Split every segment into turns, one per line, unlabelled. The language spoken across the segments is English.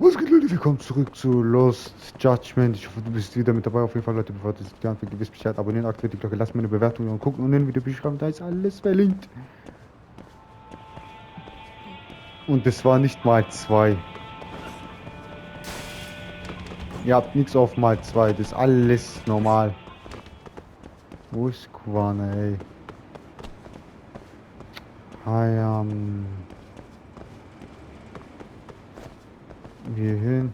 Was geht, Leute? Willkommen zurück zu Lost Judgment. Ich hoffe, du bist wieder mit dabei. Auf jeden Fall, Leute, bevor das Video anfängt, ihr wisst Bescheid, abonnieren, aktiviert die Glocke, lasst mir eine Bewertung und gucken unten in den Videobeschreibung, da ist alles verlinkt. Und das war nicht mal 2. Ihr habt nichts auf mal 2, das ist alles normal. Wo ist Kuana, ey? Hier hin.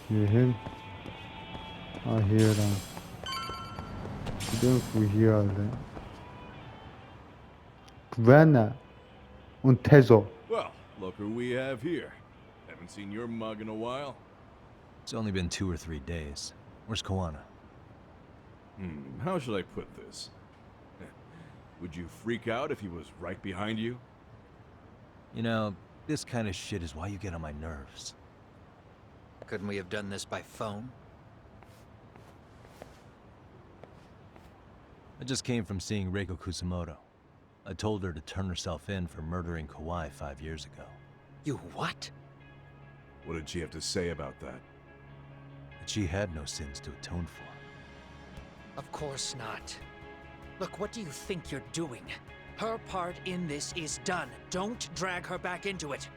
Hier hin. Ah, hier dann. Irgendwo hier, Alter. Quana und Teso.
Well, look who we have here. Haven't seen your mug in a while.
It's only been 2 or 3 days. Where's Koana?
How should I put this? Would you freak out if he was right behind you?
You know, this kind of shit is why you get on my nerves.
Couldn't we have done this by phone?
I just came from seeing Reiko Kusamoto. I told her to turn herself in for murdering Kawai 5 years ago.
You what?
What did she have to say about that?
That she had no sins to atone for.
Of course not. Look, what do you think you're doing? Her part in this is done. Don't drag her back into it.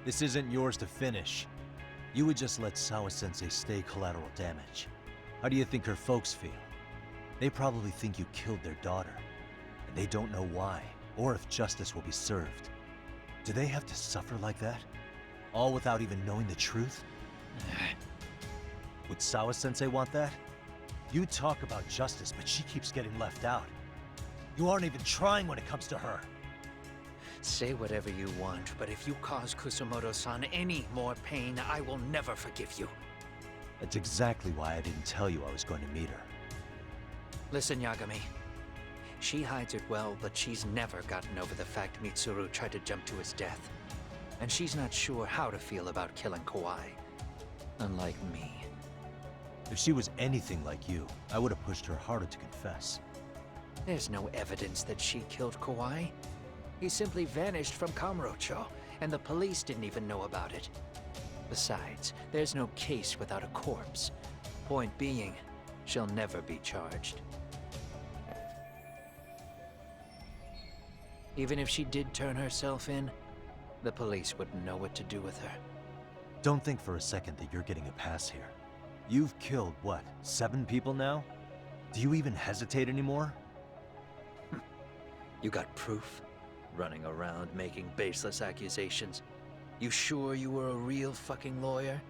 This isn't yours to finish. You would just let Sawa-sensei stay collateral damage. How do you think her folks feel? They probably think you killed their daughter. And they don't know why, or if justice will be served. Do they have to suffer like that? All without even knowing the truth? Would Sawa-sensei want that? You talk about justice, but she keeps getting left out. You aren't even trying when it comes to her.
Say whatever you want, but if you cause Kusamoto-san any more pain, I will never forgive you.
That's exactly why I didn't tell you I was going to meet her.
Listen, Yagami. She hides it well, but she's never gotten over the fact Mitsuru tried to jump to his death. And she's not sure how to feel about killing Kawai. Unlike me.
If she was anything like you, I would have pushed her harder to confess.
There's no evidence that she killed Kawai. He simply vanished from Kamurocho, and the police didn't even know about it. Besides, there's no case without a corpse. Point being, she'll never be charged. Even if she did turn herself in, the police wouldn't know what to do with her.
Don't think for a second that you're getting a pass here. You've killed, what, 7 people now? Do you even hesitate anymore?
You got proof? Running around making baseless accusations. You sure you were a real fucking lawyer?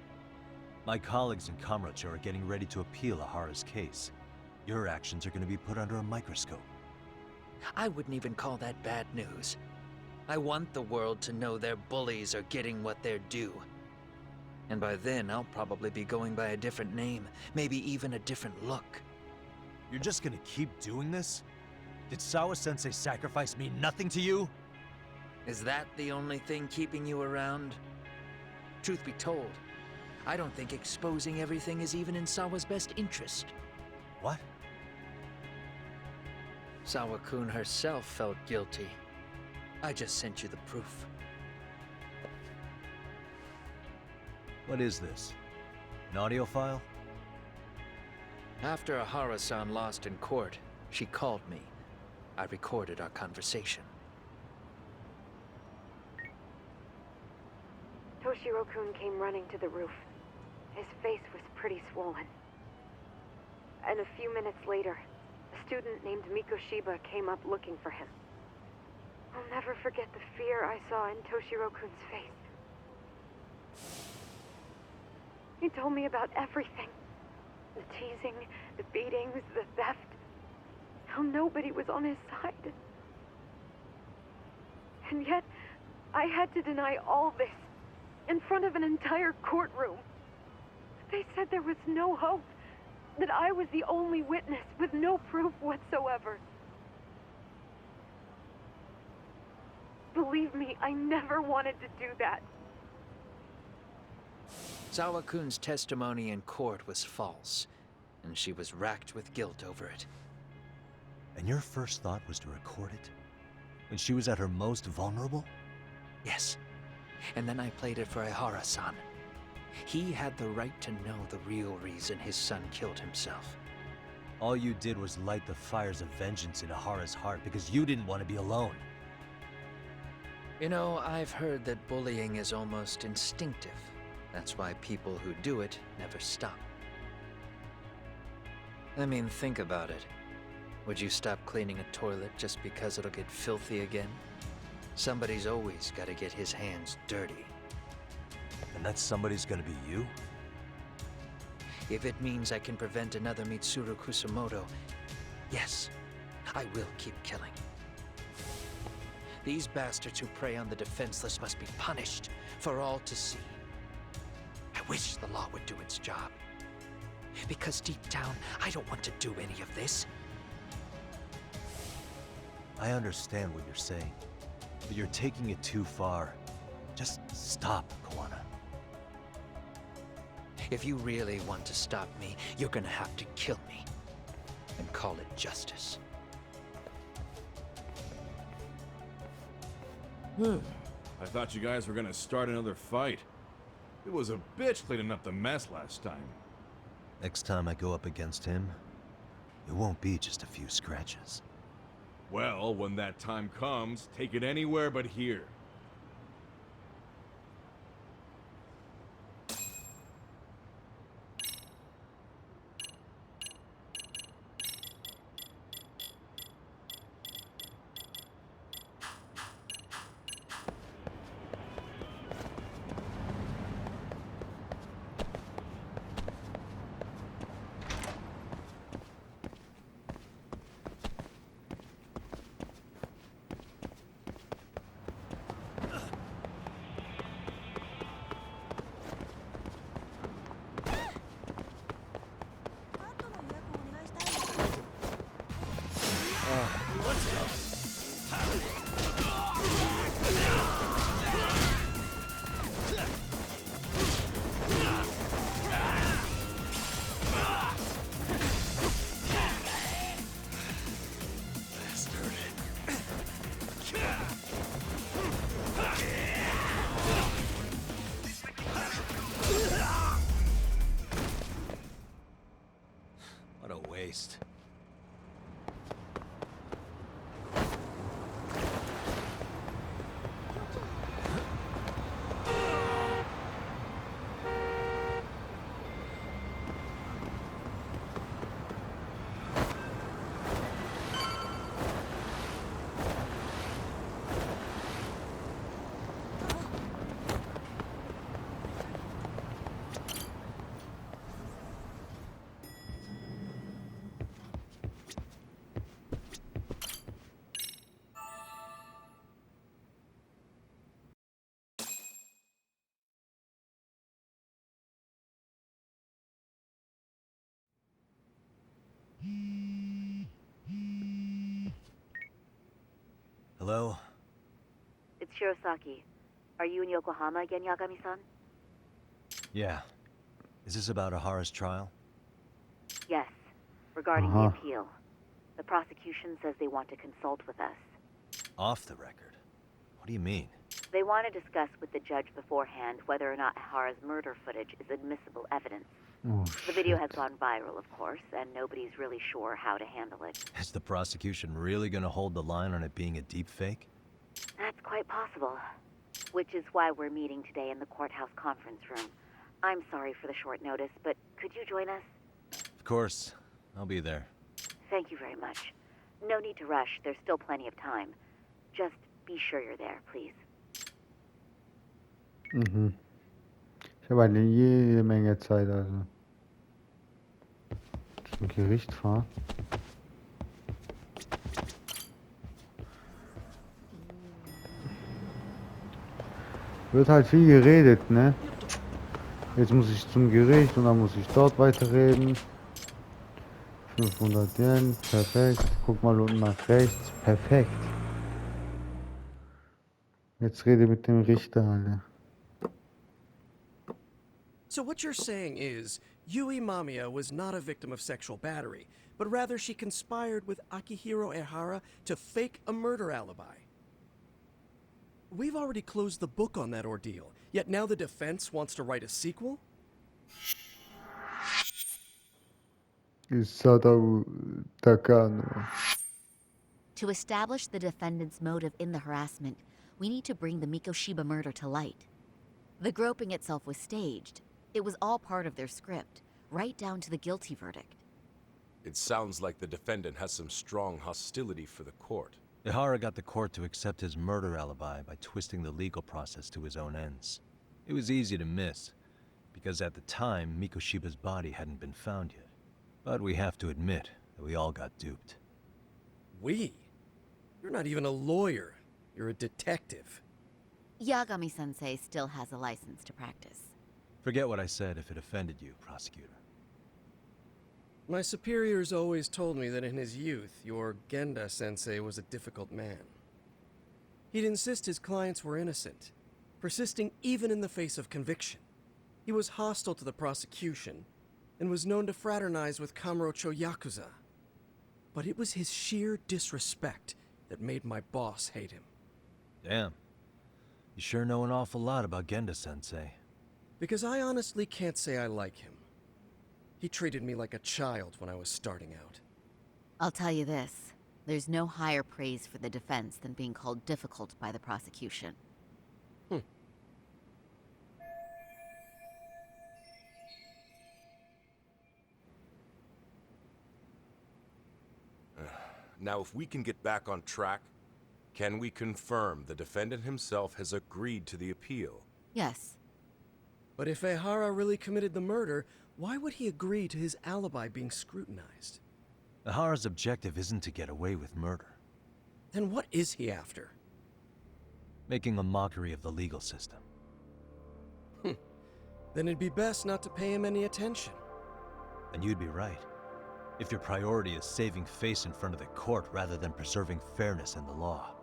My colleagues in Kamurocho are getting ready to appeal Ahara's case. Your actions are going to be put under a microscope.
I wouldn't even call that bad news. I want the world to know their bullies are getting what they're due. And by then, I'll probably be going by a different name, maybe even a different look.
You're just gonna keep doing this? Did Sawa-sensei sacrifice mean nothing to you?
Is that the only thing keeping you around? Truth be told, I don't think exposing everything is even in Sawa's best interest.
What?
Sawa-kun herself felt guilty. I just sent you the proof.
What is this? An audio file?
After Ahara-san lost in court, she called me. I recorded our conversation.
Toshiro-kun came running to the roof. His face was pretty swollen. And a few minutes later, a student named Mikoshiba came up looking for him. I'll never forget the fear I saw in Toshiro-kun's face. He told me about everything. The teasing, the beatings, the theft. How nobody was on his side. And yet, I had to deny all this in front of an entire courtroom. They said there was no hope, that I was the only witness with no proof whatsoever. Believe me, I never wanted to do that.
Sawa-kun's testimony in court was false, and she was racked with guilt over it.
And your first thought was to record it? When she was at her most vulnerable?
Yes. and then I played it for Ehara-san. He had the right to know the real reason his son killed himself.
All you did was light the fires of vengeance in Ahara's heart because you didn't want to be alone.
You know, I've heard that bullying is almost instinctive. That's why people who do it never stop. I mean, think about it. Would you stop cleaning a toilet just because it'll get filthy again? Somebody's always got to get his hands dirty.
And that somebody's gonna be you?
If it means I can prevent another Mitsuru Kusamoto, yes, I will keep killing. These bastards who prey on the defenseless must be punished for all to see. I wish the law would do its job. Because deep down, I don't want to do any of this.
I understand what you're saying, but you're taking it too far. Just stop, Kawana.
If you really want to stop me, you're gonna have to kill me. And call it justice.
I thought you guys were gonna start another fight. It was a bitch cleaning up the mess last time.
Next time I go up against him, it won't be just a few scratches.
Well, when that time comes, take it anywhere but here.
What a waste. Hello?
It's Shirosaki. Are you in Yokohama again, Yagami-san?
Yeah. Is this about Ahara's trial?
Yes. Regarding the appeal. The prosecution says they want to consult with us.
Off the record? What do you mean?
They want to discuss with the judge beforehand whether or not Hara's murder footage is admissible evidence.
Oh,
The video has gone viral, of course, and nobody's really sure how to handle it.
Is the prosecution really gonna hold the line on it being a deepfake?
That's quite possible. Which is why we're meeting today in the courthouse conference room. I'm sorry for the short notice, but could you join us?
Of course. I'll be there.
Thank you very much. No need to rush. There's still plenty of time. Just be sure you're there, please.
Mhm. Ich habe eine jede Menge Zeit, also. Zum Gericht fahren. Wird halt viel geredet, ne? Jetzt muss ich zum Gericht und dann muss ich dort weiterreden. 500 Yen, perfekt. Guck mal unten nach rechts, perfekt. Jetzt rede mit dem Richter, Alter.
So what you're saying is, Yui Mamiya was not a victim of sexual battery, but rather she conspired with Akihiro Ehara to fake a murder alibi. We've already closed the book on that ordeal, yet now the defense wants to write a sequel?
Sadao Takano.
To establish the defendant's motive in the harassment, we need to bring the Mikoshiba murder to light. The groping itself was staged. It was all part of their script, right down to the guilty verdict.
It sounds like the defendant has some strong hostility for the court.
Ehara got the court to accept his murder alibi by twisting the legal process to his own ends. It was easy to miss, because at the time, Mikoshiba's body hadn't been found yet. But we have to admit that we all got duped.
We? You're not even a lawyer. You're a detective.
Yagami-sensei still has a license to practice.
Forget what I said if it offended you, prosecutor.
My superiors always told me that in his youth, your Genda-sensei was a difficult man. He'd insist his clients were innocent, persisting even in the face of conviction. He was hostile to the prosecution, and was known to fraternize with Kamurocho Yakuza. But it was his sheer disrespect that made my boss hate him.
Damn. You sure know an awful lot about Genda-sensei.
Because I honestly can't say I like him. He treated me like a child when I was starting out.
I'll tell you this, there's no higher praise for the defense than being called difficult by the prosecution.
Now, if we can get back on track, can we confirm the defendant himself has agreed to the appeal?
Yes.
But if Ehara really committed the murder, why would he agree to his alibi being scrutinized?
Ehara's objective isn't to get away with murder.
Then what is he after?
Making a mockery of the legal system.
Then it'd be best not to pay him any attention.
And you'd be right. If your priority is saving face in front of the court rather than preserving fairness in the law.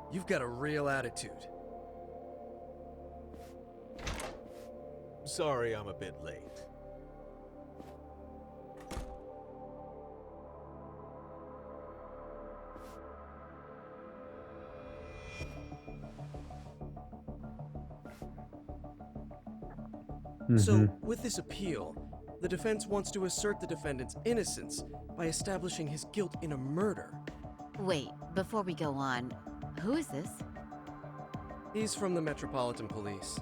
You've got a real attitude.
Sorry I'm a bit late.
So, with this appeal, the defense wants to assert the defendant's innocence by establishing his guilt in a murder.
Wait, before we go on, who is this?
He's from the Metropolitan Police.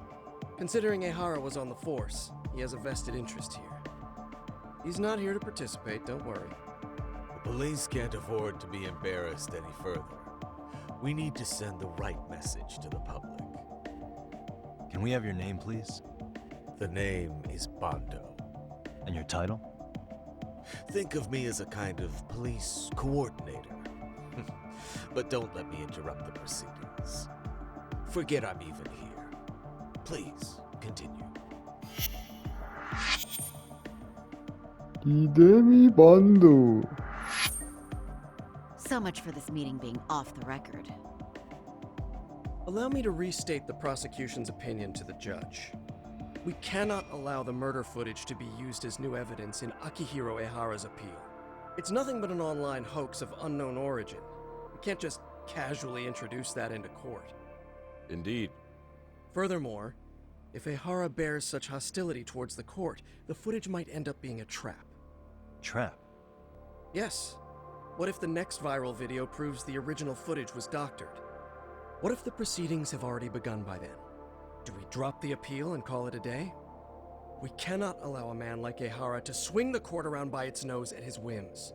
Considering Ehara was on the force, he has a vested interest here. He's not here to participate, don't worry.
The police can't afford to be embarrassed any further. We need to send the right message to the public.
Can we have your name, please?
The name is Bando.
And your title?
Think of me as a kind of police coordinator. But don't let me interrupt the proceedings. Forget I'm even here. Please, continue.
Hidemi Bando.
So much for this meeting being off the record.
Allow me to restate the prosecution's opinion to the judge. We cannot allow the murder footage to be used as new evidence in Akihiro Ehara's appeal. It's nothing but an online hoax of unknown origin. We can't just casually introduce that into court.
Indeed.
Furthermore, if Ehara bears such hostility towards the court, the footage might end up being a trap.
Trap?
Yes. What if the next viral video proves the original footage was doctored? What if the proceedings have already begun by then? Do we drop the appeal and call it a day? We cannot allow a man like Ehara to swing the court around by its nose at his whims.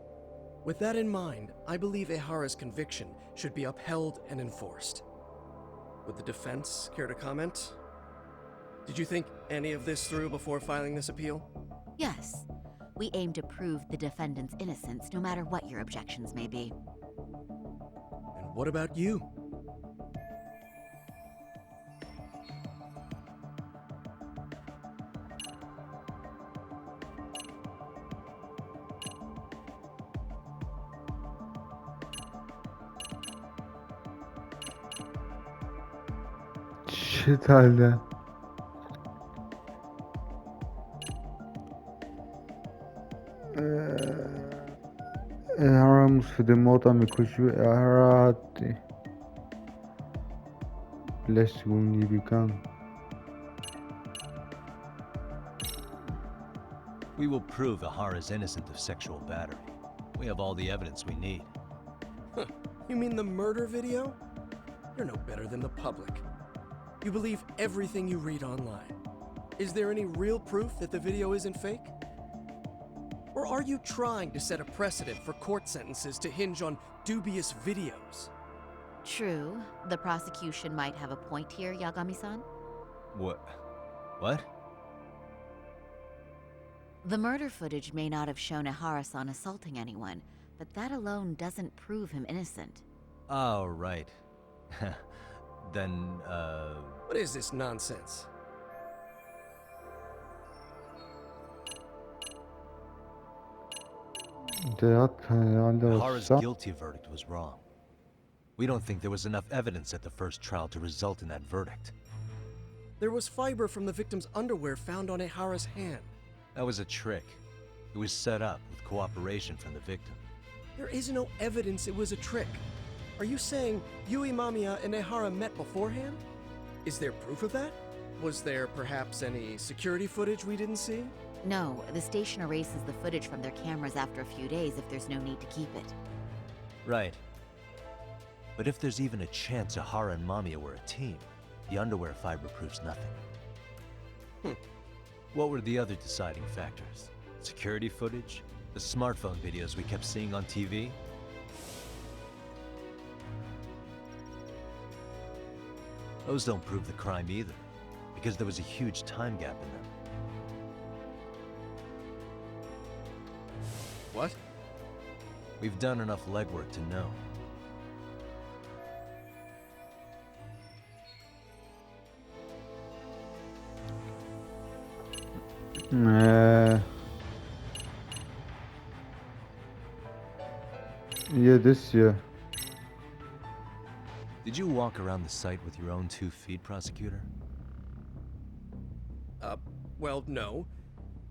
With that in mind, I believe Ehara's conviction should be upheld and enforced. Would the defense care to comment? Did you think any of this through before filing this appeal?
Yes. We aim to prove the defendant's innocence no matter what your objections may be.
And what about you?
Shit halde. Ehara muss für den Mord an Mikoshiba. Ehara hat die Belästigung nie begangen.
We will prove Ahara is innocent of sexual battery. We have all the evidence we need.
Huh. You mean the murder video? You're no better than the public. You believe everything you read online. Is there any real proof that the video isn't fake? Or are you trying to set a precedent for court sentences to hinge on dubious videos?
True, the prosecution might have a point here, Yagami-san.
What? What?
The murder footage may not have shown Ahara-san assaulting anyone, but that alone doesn't prove him innocent.
Oh, right. Then,
What is this nonsense?
Der hat keine andere
Ahara's
Sache.
guilty verdict was wrong. We don't think there was enough evidence at the first trial to result in that verdict.
There was fiber from the victim's underwear found on Ehara's hand.
That was a trick. It was set up with cooperation from the victim.
There is no evidence it was a trick. Are you saying Yui Mamiya and Ehara met beforehand? Is there proof of that? Was there perhaps any security footage we didn't see?
No, the station erases the footage from their cameras after a few days if there's no need to keep it.
Right. But if there's even a chance Ahara and Mamiya were a team, the underwear fiber proves nothing. What were the other deciding factors? Security footage? The smartphone videos we kept seeing on TV? Those don't prove the crime either, because there was a huge time gap in them.
What?
We've done enough legwork to know.
Yeah, this year.
Did you walk around the site with your own 2 feet, prosecutor?
Well, no.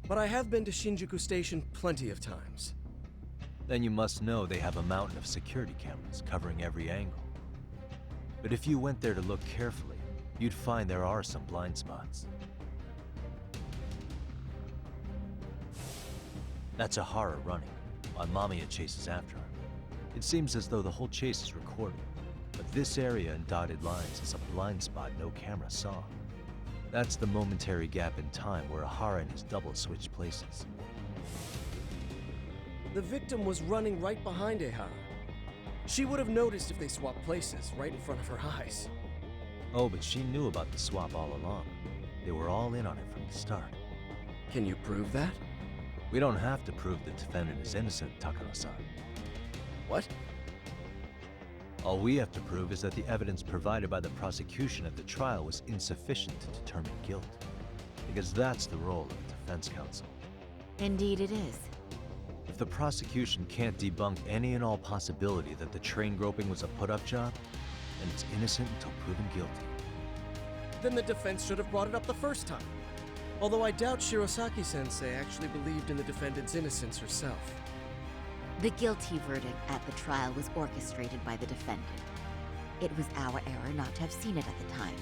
But I have been to Shinjuku Station plenty of times.
Then you must know they have a mountain of security cameras covering every angle. But if you went there to look carefully, you'd find there are some blind spots. That's Ahara running, while Mamiya chases after her. It seems as though the whole chase is recorded, but this area in dotted lines is a blind spot no camera saw. That's the momentary gap in time where Ahara and his double switched places.
The victim was running right behind Ehara. She would have noticed if they swapped places right in front of her eyes.
Oh, but she knew about the swap all along. They were all in on it from the start.
Can you prove that?
We don't have to prove the defendant is innocent, Takano-san.
What?
All we have to prove is that the evidence provided by the prosecution at the trial was insufficient to determine guilt. Because that's the role of the defense counsel.
Indeed it is.
If the prosecution can't debunk any and all possibility that the train groping was a put-up job, then it's innocent until proven guilty.
Then the defense should have brought it up the first time. Although I doubt Shirosaki-sensei actually believed in the defendant's innocence herself.
The guilty verdict at the trial was orchestrated by the defendant. It was our error not to have seen it at the time,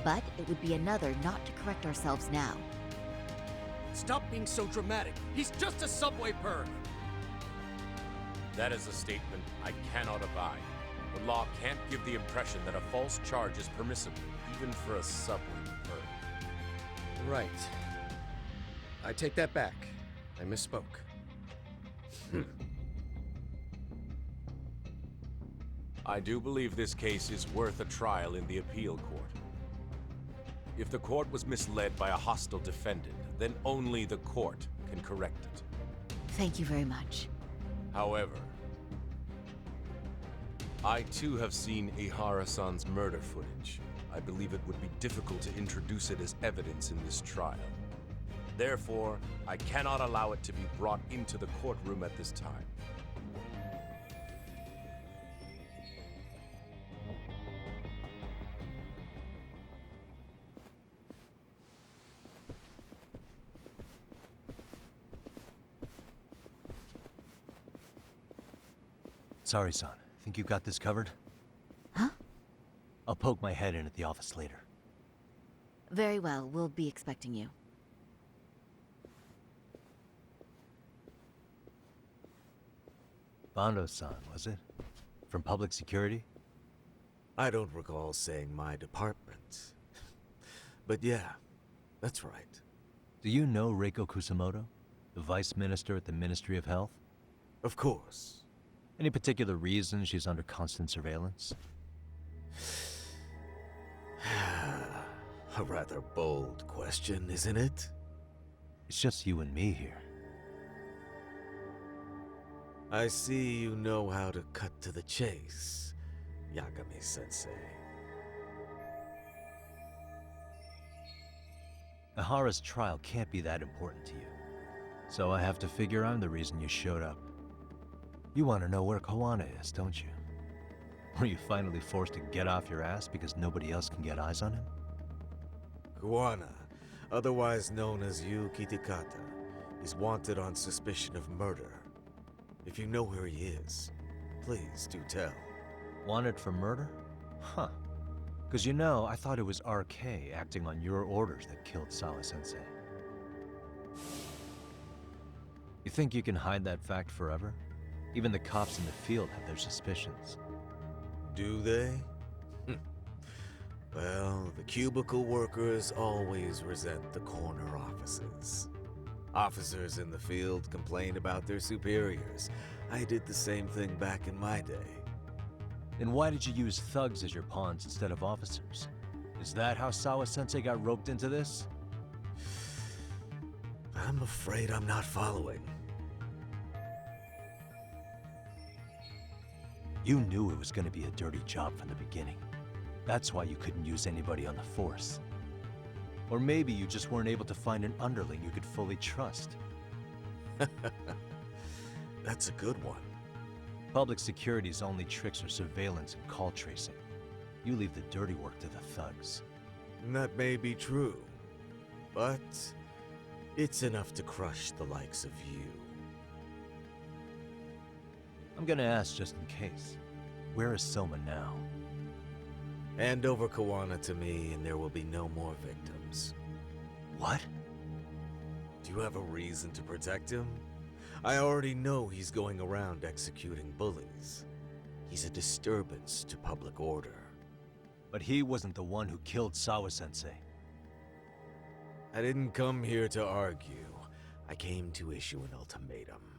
but it would be another not to correct ourselves now.
Stop being so dramatic. He's just a subway perv.
That is a statement I cannot abide. The law can't give the impression that a false charge is permissible, even for a subway perv.
Right. I take that back. I misspoke.
I do believe this case is worth a trial in the appeal court. If the court was misled by a hostile defendant, then only the court can correct it.
Thank you very much.
However, I too have seen Ehara-san's murder footage. I believe it would be difficult to introduce it as evidence in this trial. Therefore, I cannot allow it to be brought into the courtroom at this time.
Sorry, son. Think you got this covered?
Huh?
I'll poke my head in at the office later.
Very well, we'll be expecting you.
Bando-san, was it? From public security?
I don't recall saying my department. But yeah, that's right.
Do you know Reiko Kusamoto? The Vice Minister at the Ministry of Health?
Of course.
Any particular reason she's under constant surveillance?
A rather bold question, isn't it?
It's just you and me here.
I see you know how to cut to the chase, Yagami-sensei.
Ahara's trial can't be that important to you. So I have to figure I'm the reason you showed up. You want to know where Kawana is, don't you? Were you finally forced to get off your ass because nobody else can get eyes on him?
Kawana, otherwise known as Yu Kitakata, is wanted on suspicion of murder. If you know where he is, please do tell.
Wanted for murder? Huh. Because you know, I thought it was RK acting on your orders that killed Sawa-sensei. You think you can hide that fact forever? Even the cops in the field have their suspicions.
Do they? Well, the cubicle workers always resent the corner offices. Officers in the field complain about their superiors. I did the same thing back in my day.
Then why did you use thugs as your pawns instead of officers? Is that how Sawa-sensei got roped into this?
I'm afraid I'm not following.
You knew it was going to be a dirty job from the beginning. That's why you couldn't use anybody on the force. Or maybe you just weren't able to find an underling you could fully trust.
That's a good one.
Public security's only tricks are surveillance and call tracing. You leave the dirty work to the thugs.
That may be true, but it's enough to crush the likes of you.
I'm gonna ask just in case. Where is Soma now?
Hand over Kawana to me and there will be no more victims.
What?
Do you have a reason to protect him? I already know he's going around executing bullies. He's a disturbance to public order.
But he wasn't the one who killed Sawa-sensei.
I didn't come here to argue. I came to issue an ultimatum.